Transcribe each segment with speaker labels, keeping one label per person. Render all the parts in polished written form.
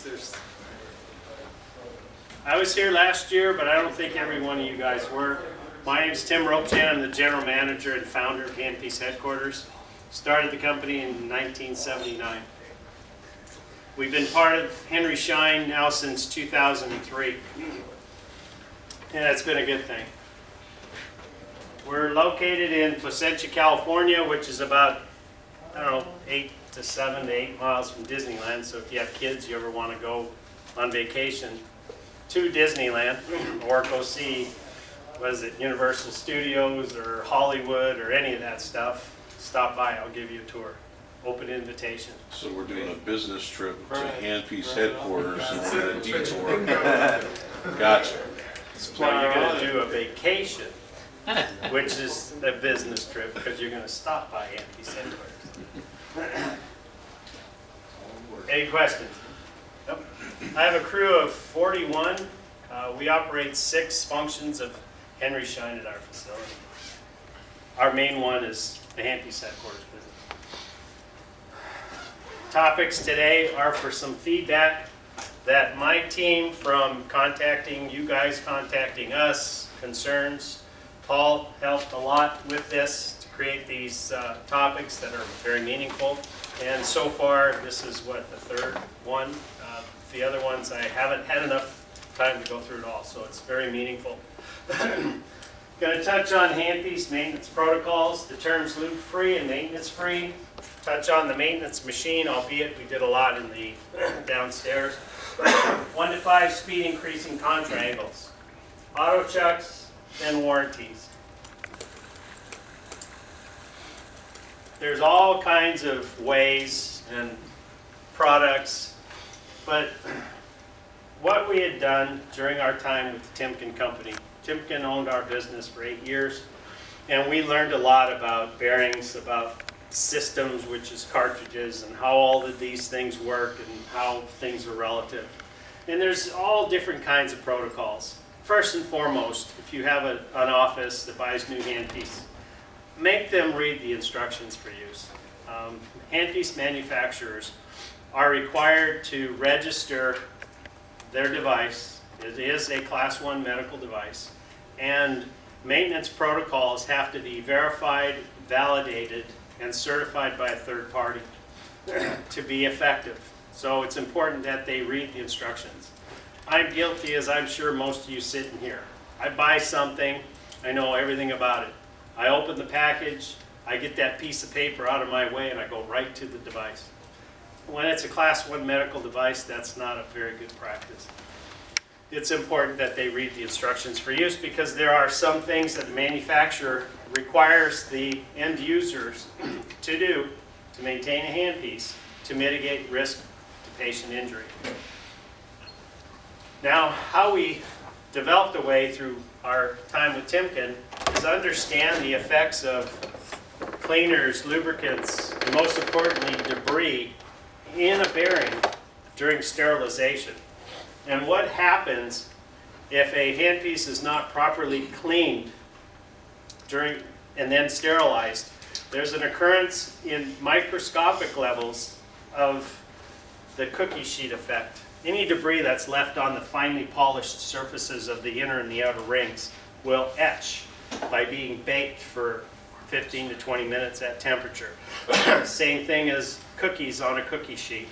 Speaker 1: guess I was here last year, but I don't think every one of you guys were. My name's Tim Ropchan. I'm the general manager and founder of Handpiece Headquarters. Started the company in 1979. We've been part of Henry Schein now since 2003. And that's been a good thing. We're located in Placentia, California, which is about, 7 to 8 miles from Disneyland. So if you have kids, you ever want to go on vacation to Disneyland or go see, Universal Studios or Hollywood or any of that stuff, stop by, I'll give you a tour. Open invitation.
Speaker 2: So we're doing a business trip to Handpiece Headquarters and we're going to detour. Gotcha.
Speaker 1: So you're going to do a vacation, which is a business trip because you're going to stop by Handpiece Headquarters. Any questions? Nope. I have a crew of 41. We operate 6 functions of Henry Schein at our facility. Our main one is the Handpiece Headquarters business. Topics today are for some feedback that my team, from contacting you guys, contacting us, concerns. Paul helped a lot with this to create these topics that are very meaningful. And so far, this is the third one. The other ones, I haven't had enough time to go through it all, so it's very meaningful. Going to touch on handpiece maintenance protocols, the terms loop-free and maintenance-free. Touch on the maintenance machine, albeit we did a lot in the downstairs. 1 to 5 speed increasing contra angles, auto chucks, and warranties. There's all kinds of ways and products, but what we had done during our time with the Timken company, Timken owned our business for 8 years, and we learned a lot about bearings, about systems, which is cartridges, and how all of these things work and how things are relative. And there's all different kinds of protocols. First and foremost, if you have an office that buys new handpiece, make them read the instructions for use. Handpiece manufacturers are required to register their device. It is a Class 1 medical device. And maintenance protocols have to be verified, validated, and certified by a third party to be effective. So it's important that they read the instructions. I'm guilty, as I'm sure most of you sitting here. I buy something, I know everything about it. I open the package, I get that piece of paper out of my way, and I go right to the device. When it's a Class 1 medical device, that's not a very good practice. It's important that they read the instructions for use because there are some things that the manufacturer requires the end users to do to maintain a handpiece to mitigate risk to patient injury. Now, how we developed a way through our time with Timken is understand the effects of cleaners, lubricants, and most importantly, debris in a bearing during sterilization. And what happens if a handpiece is not properly cleaned during and then sterilized? There's an occurrence in microscopic levels of the cookie sheet effect. Any debris that's left on the finely polished surfaces of the inner and the outer rings will etch by being baked for 15 to 20 minutes at temperature. Same thing as cookies on a cookie sheet.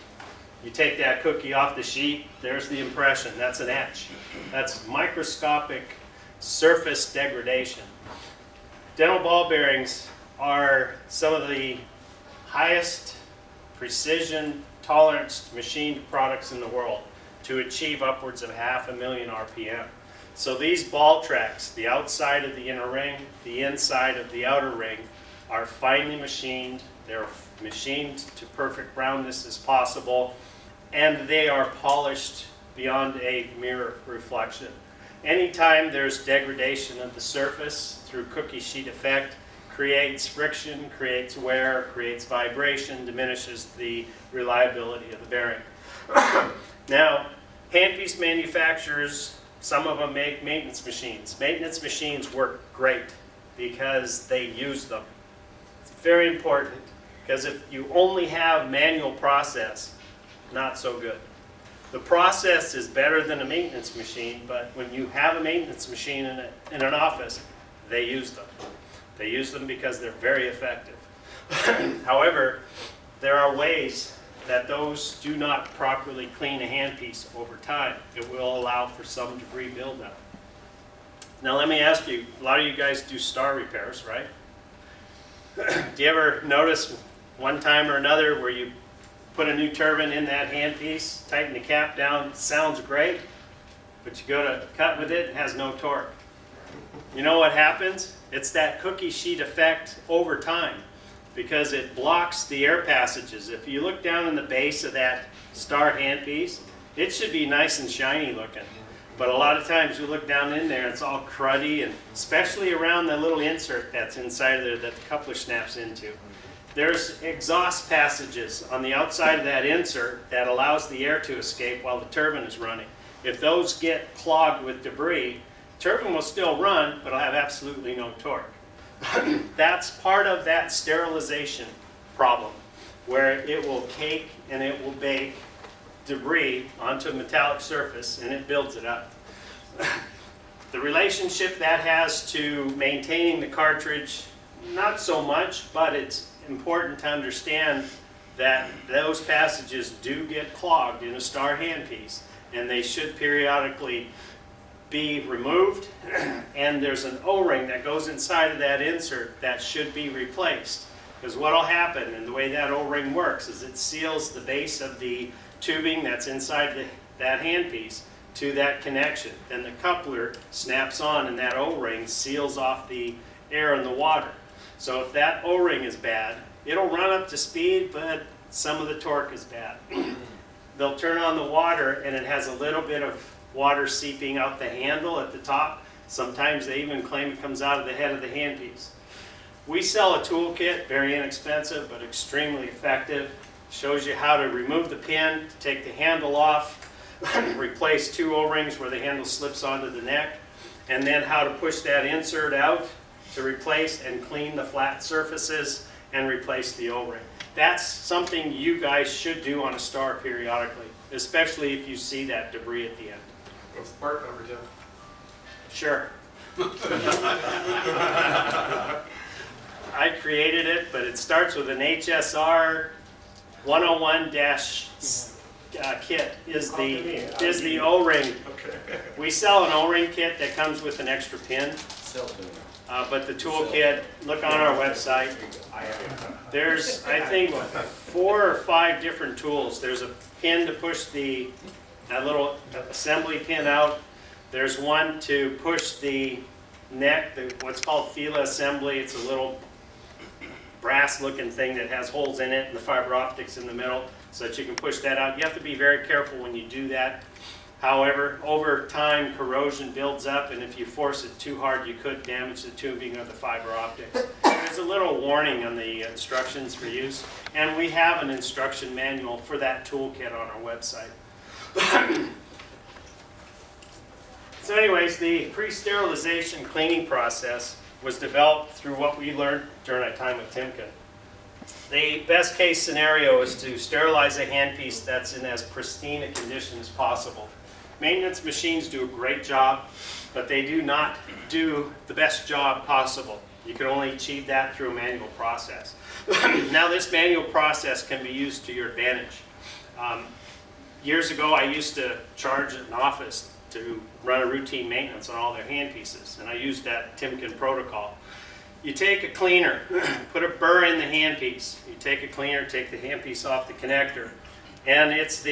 Speaker 1: You take that cookie off the sheet, there's the impression. That's an etch. That's microscopic surface degradation. Dental ball bearings are some of the highest precision tolerance machined products in the world to achieve upwards of 500,000 RPM. So these ball tracks, the outside of the inner ring, the inside of the outer ring, are finely machined. They're machined to perfect roundness as possible, and they are polished beyond a mere reflection. Anytime there's degradation of the surface through cookie sheet effect, creates friction, creates wear, creates vibration, diminishes the reliability of the bearing. Now, handpiece manufacturers, some of them make maintenance machines. Maintenance machines work great because they use them. It's very important because if you only have manual process, not so good. The process is better than a maintenance machine, but when you have a maintenance machine in an office, they use them. They use them because they're very effective. However, there are ways that those do not properly clean a handpiece over time. It will allow for some debris buildup. Now let me ask you, a lot of you guys do star repairs, right? Do you ever notice one time or another where you put a new turbine in that handpiece, tighten the cap down, sounds great, but you go to cut with it, it has no torque? You know what happens? It's that cookie sheet effect over time, because it blocks the air passages. If you look down in the base of that star handpiece, it should be nice and shiny looking. But a lot of times you look down in there, it's all cruddy, and especially around the little insert that's inside of there that the coupler snaps into. There's exhaust passages on the outside of that insert that allows the air to escape while the turbine is running. If those get clogged with debris, turbine will still run, but it'll have absolutely no torque. That's part of that sterilization problem, where it will cake and it will bake debris onto a metallic surface and it builds it up. The relationship that has to maintaining the cartridge, not so much, but it's important to understand that those passages do get clogged in a star handpiece, and they should periodically be removed, and there's an O-ring that goes inside of that insert that should be replaced. Because what will happen, and the way that O-ring works, is it seals the base of the tubing that's inside that handpiece to that connection. Then the coupler snaps on, and that O-ring seals off the air and the water. So if that O-ring is bad, it'll run up to speed, but some of the torque is bad. They'll turn on the water, and it has a little bit of water seeping out the handle at the top. Sometimes they even claim it comes out of the head of the handpiece. We sell a toolkit, very inexpensive but extremely effective. Shows you how to remove the pin, take the handle off, replace two O-rings where the handle slips onto the neck, and then how to push that insert out to replace and clean the flat surfaces and replace the O-ring. That's something you guys should do on a star periodically, especially if you see that debris at the end.
Speaker 3: What's the part number, Tim?
Speaker 1: Sure. I created it, but it starts with an HSR 101 kit is the O-ring.
Speaker 3: Okay.
Speaker 1: We sell an O-ring kit that comes with an extra pin. But the toolkit, look on our website. There's, I think, 4 or 5 different tools. There's a pin to push that little assembly pin out. There's one to push the neck, what's called Fila assembly. It's a little brass-looking thing that has holes in it and the fiber optics in the middle so that you can push that out. You have to be very careful when you do that. However, over time, corrosion builds up, and if you force it too hard, you could damage the tubing or the fiber optics. There's a little warning on the instructions for use, and we have an instruction manual for that toolkit on our website. So anyways, the pre-sterilization cleaning process was developed through what we learned during our time with Timken. The best case scenario is to sterilize a handpiece that's in as pristine a condition as possible. Maintenance machines do a great job, but they do not do the best job possible. You can only achieve that through a manual process. Now this manual process can be used to your advantage. Years ago I used to charge an office to run a routine maintenance on all their handpieces, and I used that Timken protocol. You take a cleaner, put a burr in the handpiece. You take a cleaner, take the handpiece off the connector, and if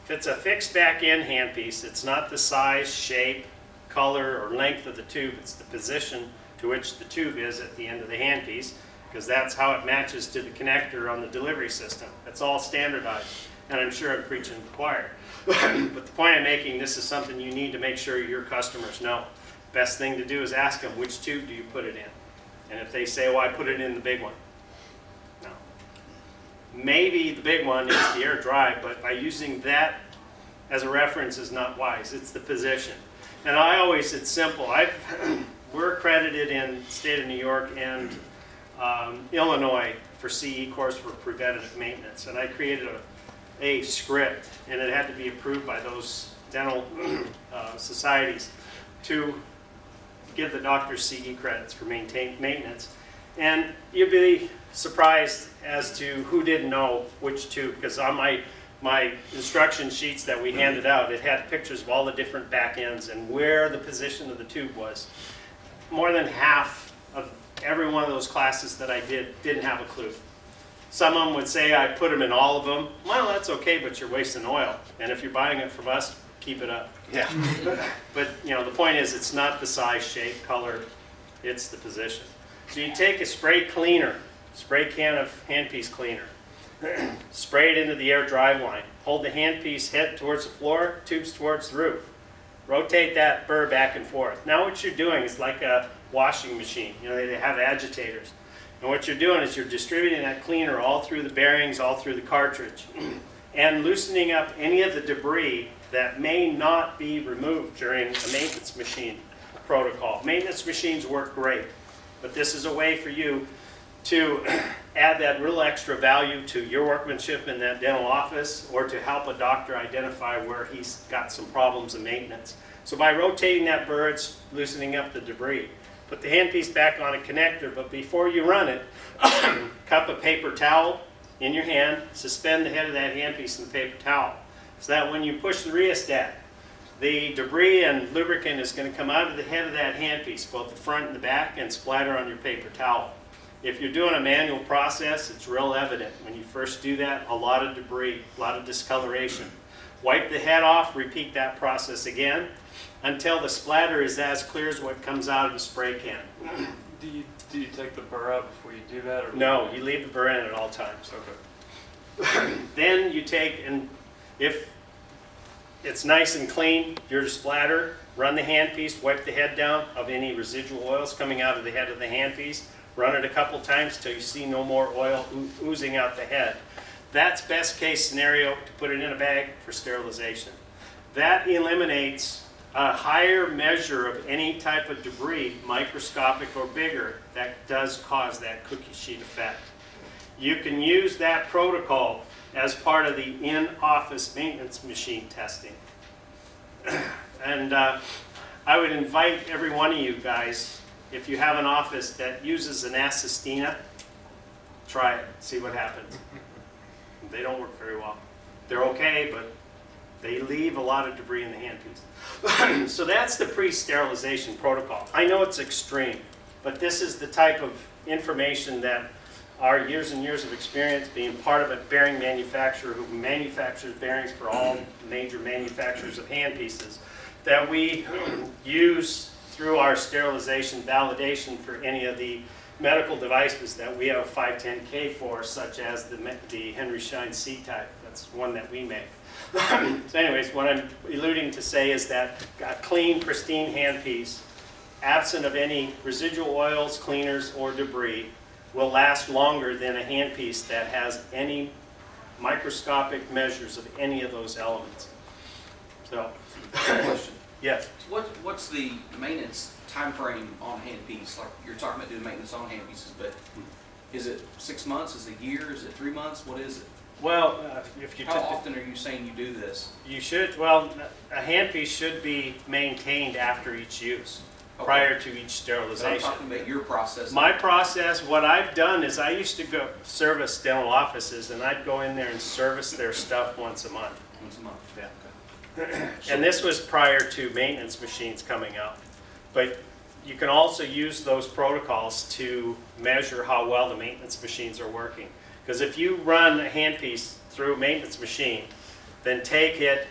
Speaker 1: it's a fixed back end handpiece, it's not the size, shape, color, or length of the tube, it's the position to which the tube is at the end of the handpiece, because that's how it matches to the connector on the delivery system. It's all standardized, and I'm sure I'm preaching to the choir. But the point I'm making, this is something you need to make sure your customers know. Best thing to do is ask them, which tube do you put it in? And if they say, well, I put it in the big one. No. Maybe the big one is the air dry, but by using that as a reference is not wise. It's the position. And it's simple. We're accredited in the state of New York and Illinois for CE course for preventative maintenance. And I created a script, and it had to be approved by those dental societies to give the doctors CE credits for maintenance. And you'd be surprised as to who didn't know which tube, because on my instruction sheets that we handed out, it had pictures of all the different back ends and where the position of the tube was. More than half of every one of those classes that I didn't have a clue. Some of them would say I put them in all of them. Well, that's okay, but you're wasting oil. And if you're buying it from us, keep it up.
Speaker 2: Yeah.
Speaker 1: But you know, the point is, it's not the size, shape, color, it's the position. So you take a spray cleaner, spray can of handpiece cleaner, spray it into the air drive line, hold the handpiece head towards the floor, tubes towards the roof. Rotate that burr back and forth. Now what you're doing is like a washing machine. You know, they have agitators. And what you're doing is you're distributing that cleaner all through the bearings, all through the cartridge, and loosening up any of the debris that may not be removed during a maintenance machine protocol. Maintenance machines work great, but this is a way for you to add that real extra value to your workmanship in that dental office, or to help a doctor identify where he's got some problems in maintenance. So by rotating that burr, it's loosening up the debris. Put the handpiece back on a connector, but before you run it, cup a paper towel in your hand, suspend the head of that handpiece in the paper towel, so that when you push the rheostat, the debris and lubricant is going to come out of the head of that handpiece, both the front and the back, and splatter on your paper towel. If you're doing a manual process, it's real evident. When you first do that, a lot of debris, a lot of discoloration. Wipe the head off, repeat that process again until the splatter is as clear as what comes out of the spray can.
Speaker 3: Do you take the burr out before you do that? Or
Speaker 1: No, you leave the burr in at all times.
Speaker 3: Okay.
Speaker 1: Then you take, and if it's nice and clean, your splatter, run the handpiece, wipe the head down of any residual oils coming out of the head of the handpiece. Run it a couple times till you see no more oil oozing out the head. That's best case scenario, to put it in a bag for sterilization. That eliminates a higher measure of any type of debris, microscopic or bigger, that does cause that cookie sheet effect. You can use that protocol as part of the in-office maintenance machine testing. And I would invite every one of you guys, if you have an office that uses an Assistina, try it, see what happens. They don't work very well. They're okay, but they leave a lot of debris in the handpiece. So that's the pre-sterilization protocol. I know it's extreme, but this is the type of information that our years and years of experience being part of a bearing manufacturer who manufactures bearings for all major manufacturers of handpieces, that we use through our sterilization validation for any of the medical devices that we have a 510K for, such as the Henry Schein C-type. That's one that we make. So anyways, what I'm alluding to say is that a clean, pristine handpiece, absent of any residual oils, cleaners, or debris, will last longer than a handpiece that has any microscopic measures of any of those elements. So,
Speaker 4: Question.
Speaker 1: yes.
Speaker 4: What's the maintenance time frame on handpiece? Like, you're talking about doing maintenance on handpieces, but is it 6 months? Is it a year? Is it 3 months? What is it?
Speaker 1: Well, if you
Speaker 4: How often are you saying you do this?
Speaker 1: You should, well, a handpiece should be maintained after each use,
Speaker 4: Okay.
Speaker 1: prior to each
Speaker 4: But I'm
Speaker 1: sterilization.
Speaker 4: talking about your process.
Speaker 1: My process, what I've done is I used to go service dental offices, and I'd go in there and service their stuff once a month.
Speaker 4: Once a month.
Speaker 1: Yeah. And this was prior to maintenance machines coming out. But you can also use those protocols to measure how well the maintenance machines are working. Because if you run a handpiece through a maintenance machine, then take it,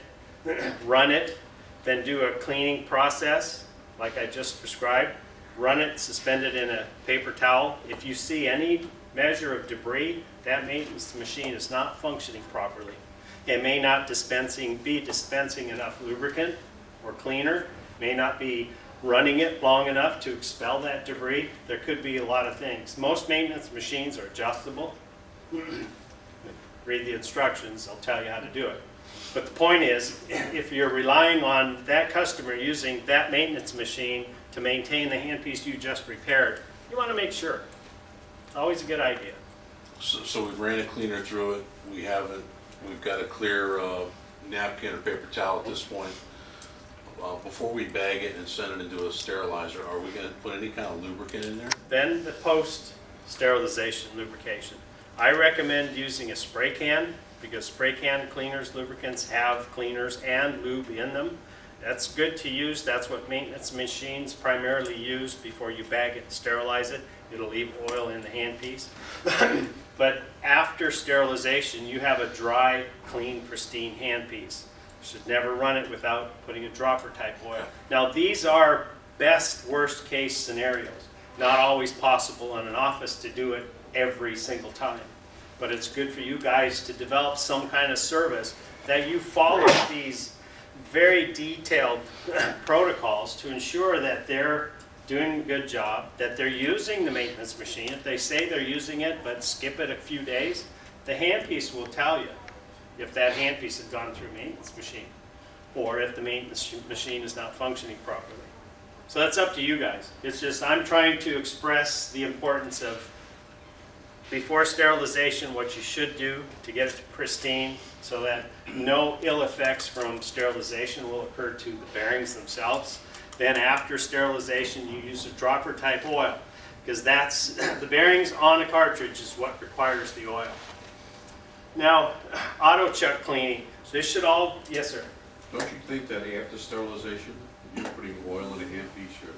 Speaker 1: run it, then do a cleaning process, like I just described, run it, suspend it in a paper towel. If you see any measure of debris, that maintenance machine is not functioning properly. It may not be dispensing enough lubricant or cleaner, may not be running it long enough to expel that debris. There could be a lot of things. Most maintenance machines are adjustable. Read the instructions, they'll tell you how to do it. But the point is, if you're relying on that customer using that maintenance machine to maintain the handpiece you just repaired, you want to make sure. Always a good idea.
Speaker 2: So we've ran a cleaner through it, we haven't we've got a clear napkin or paper towel at this point. Before we bag it and send it into a sterilizer, are we going to put any kind of lubricant in there?
Speaker 1: Then the post-sterilization lubrication. I recommend using a spray can because spray can cleaners, lubricants have cleaners and lube in them. That's good to use. That's what maintenance machines primarily use before you bag it and sterilize it. It'll leave oil in the handpiece. But after sterilization, you have a dry, clean, pristine handpiece. You should never run it without putting a dropper type oil. Now these are best worst case scenarios. Not always possible in an office to do it every single time. But it's good for you guys to develop some kind of service that you follow these very detailed protocols to ensure that they're doing a good job, that they're using the maintenance machine. If they say they're using it but skip it a few days, the handpiece will tell you if that handpiece had gone through maintenance machine or if the maintenance machine is not functioning properly. So that's up to you guys. It's just I'm trying to express the importance of before sterilization, what you should do to get it pristine so that no ill effects from sterilization will occur to the bearings themselves. Then after sterilization, you use a dropper type oil because that's the bearings on a cartridge is what requires the oil. Now, auto chuck cleaning. This should all, yes sir.
Speaker 5: Don't you think that after sterilization, you're putting oil in a handpiece, you're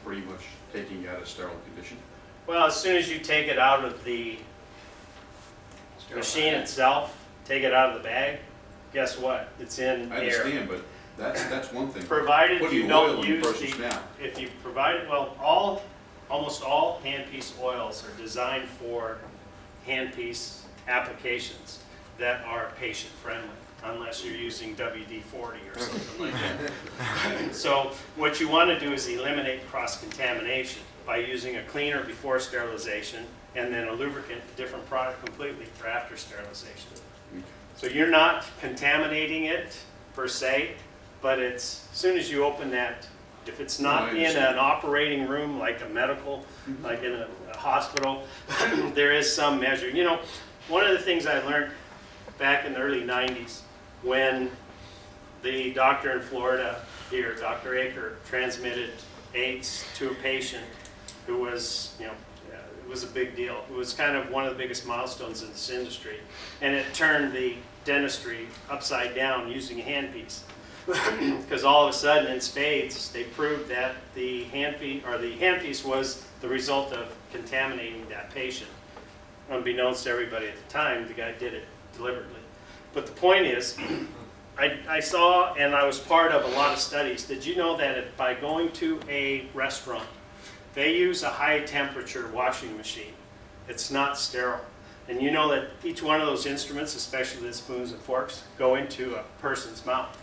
Speaker 5: pretty much taking it out of sterile condition?
Speaker 1: Well, as soon as you take it out of the machine itself, take it out of the bag, guess what? It's in
Speaker 5: I
Speaker 1: air.
Speaker 5: understand, but that's one thing.
Speaker 1: Provided you
Speaker 5: Putting
Speaker 1: don't
Speaker 5: oil in
Speaker 1: use
Speaker 5: person's
Speaker 1: the,
Speaker 5: mouth.
Speaker 1: if you provide, well, almost all handpiece oils are designed for handpiece applications that are patient friendly, unless you're using WD-40 or something like that. So what you want to do is eliminate cross-contamination by using a cleaner before sterilization and then a lubricant, a different product completely for after sterilization. So you're not contaminating it per se, but it's, as soon as you open that, if it's not in an operating room like a medical, like in a hospital, there is some measure. You know, one of the things I learned back in the early 90s when the doctor in Florida here, Dr. Aker, transmitted AIDS to a patient who was, you know, it was a big deal. It was kind of one of the biggest milestones in this industry. And it turned the dentistry upside down using a handpiece. Because all of a sudden in spades, they proved that the handpiece was the result of contaminating that patient. Unbeknownst to everybody at the time, the guy did it deliberately. But the point is, I saw and I was part of a lot of studies. Did you know that if by going to a restaurant, they use a high temperature washing machine? It's not sterile. And you know that each one of those instruments, especially the spoons and forks, go into a person's mouth.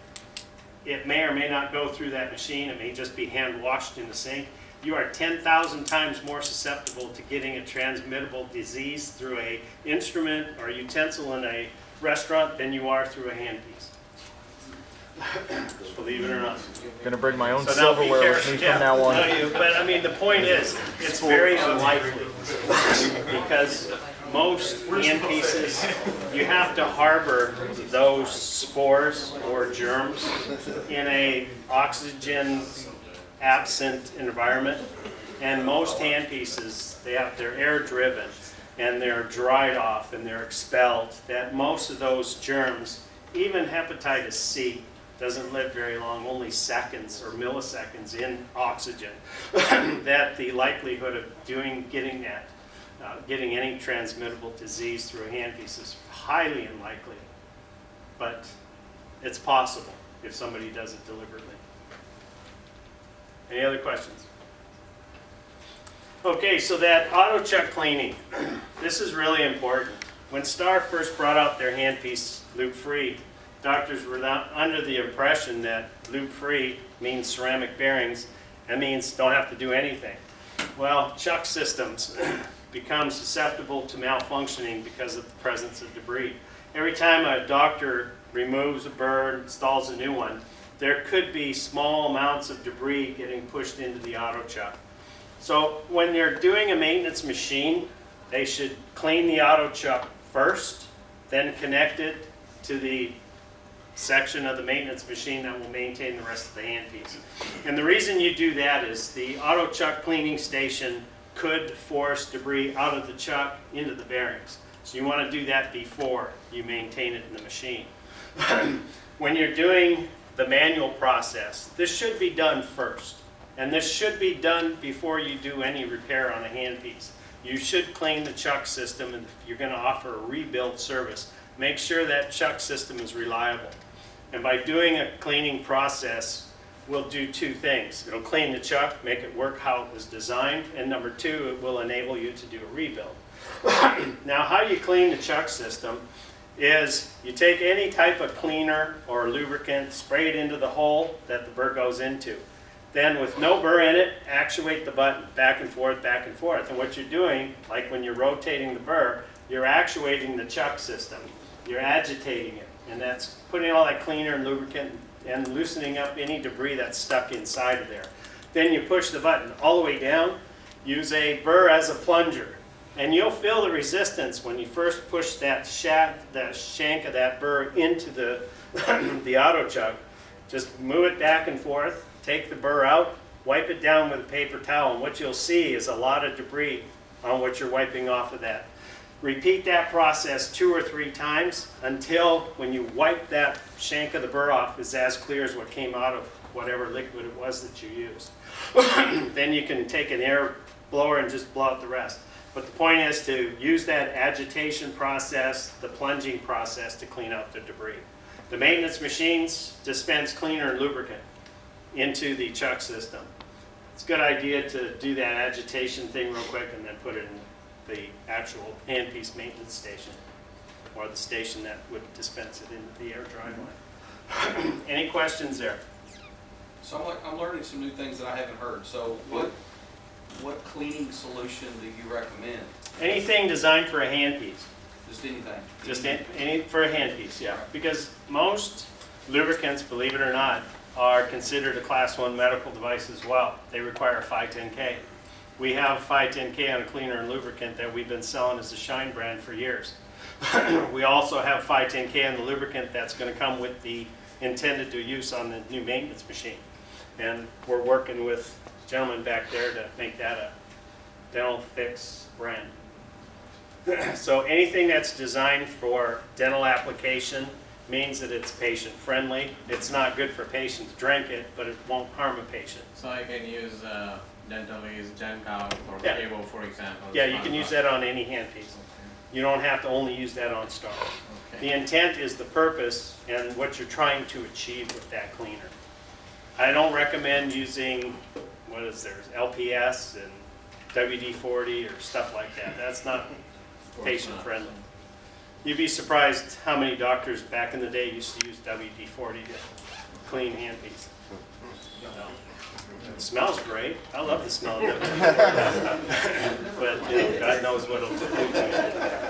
Speaker 1: It may or may not go through that machine. It may just be hand washed in the sink. You are 10,000 times more susceptible to getting a transmittable disease through an instrument or utensil in a restaurant than you are through a handpiece. Believe it or not.
Speaker 6: Gonna bring my own
Speaker 1: So now be
Speaker 6: silverware with
Speaker 1: careful.
Speaker 6: me from now on.
Speaker 1: No, but I mean, the point is, it's very unlikely because most handpieces, you have to harbor those spores or germs in a oxygen absent environment. And most handpieces, they're air driven and they're dried off and they're expelled. That most of those germs, even hepatitis C, doesn't live very long, only seconds or milliseconds in oxygen. That the likelihood of getting any transmittable disease through a handpiece is highly unlikely, but it's possible if somebody does it deliberately. Any other questions? Okay, so that auto chuck cleaning, this is really important. When Star first brought out their handpiece lube-free, doctors were under the impression that lube-free means ceramic bearings. That means don't have to do anything. Well, chuck systems become susceptible to malfunctioning because of the presence of debris. Every time a doctor removes a burr, installs a new one, there could be small amounts of debris getting pushed into the auto chuck. So when you're doing a maintenance machine, they should clean the auto chuck first, then connect it, to the section of the maintenance machine that will maintain the rest of the handpiece. And the reason you do that is the auto chuck cleaning station could force debris out of the chuck into the bearings. So you want to do that before you maintain it in the machine. When you're doing the manual process, this should be done first. And this should be done before you do any repair on a handpiece. You should clean the chuck system, and if you're going to offer a rebuild service, make sure that chuck system is reliable. And by doing a cleaning process, we'll do two things. It'll clean the chuck, make it work how it was designed, and number two, it will enable you to do a rebuild. Now, how you clean the chuck system is you take any type of cleaner or lubricant, spray it into the hole that the burr goes into. Then with no burr in it, actuate the button back and forth, back and forth. And what you're doing, like when you're rotating the burr, you're actuating the chuck system. You're agitating it. And that's putting all that cleaner and lubricant and loosening up any debris that's stuck inside of there. Then you push the button all the way down. Use a burr as a plunger. And you'll feel the resistance when you first push that shank of that burr into the, the auto chuck. Just move it back and forth, take the burr out, wipe it down with a paper towel, and what you'll see is a lot of debris on what you're wiping off of that. Repeat that process 2 or 3 times until when you wipe that shank of the burr off, it's as clear as what came out of whatever liquid it was that you used. Then you can take an air blower and just blow out the rest. But the point is to use that agitation process, the plunging process to clean out the debris. The maintenance machines dispense cleaner and lubricant into the chuck system. It's a good idea to do that agitation thing real quick and then put it in the actual handpiece maintenance station, or the station that would dispense it into the air drive line. Any questions there?
Speaker 4: So I'm learning some new things that I haven't heard. So what cleaning solution do you recommend?
Speaker 1: Anything designed for a handpiece.
Speaker 4: Just anything?
Speaker 1: Just any for a handpiece, yeah. Because most lubricants, believe it or not, are considered a Class 1 medical device as well. They require a 510K. We have a 510K on a cleaner and lubricant that we've been selling as a Shine brand for years. We also have 510K on the lubricant that's going to come with the intended to use on the new maintenance machine. And we're working with a gentleman back there to make that a dental fix brand. So anything that's designed for dental application means that it's patient friendly. It's not good for patients to drink it, but it won't harm a patient.
Speaker 6: So I can use Dentalease Gen Cow for
Speaker 1: Yeah.
Speaker 6: cable, for example.
Speaker 1: Yeah, you can use that on any handpiece. You don't have to only use that on Star.
Speaker 6: Okay.
Speaker 1: The intent is the purpose and what you're trying to achieve with that cleaner. I don't recommend using, what is there, LPS and WD-40 or stuff like that. That's not patient friendly. You'd be surprised how many doctors back in the day used to use WD-40 to clean handpiece. It smells great. I love the smell of it. But God knows what it'll do to it.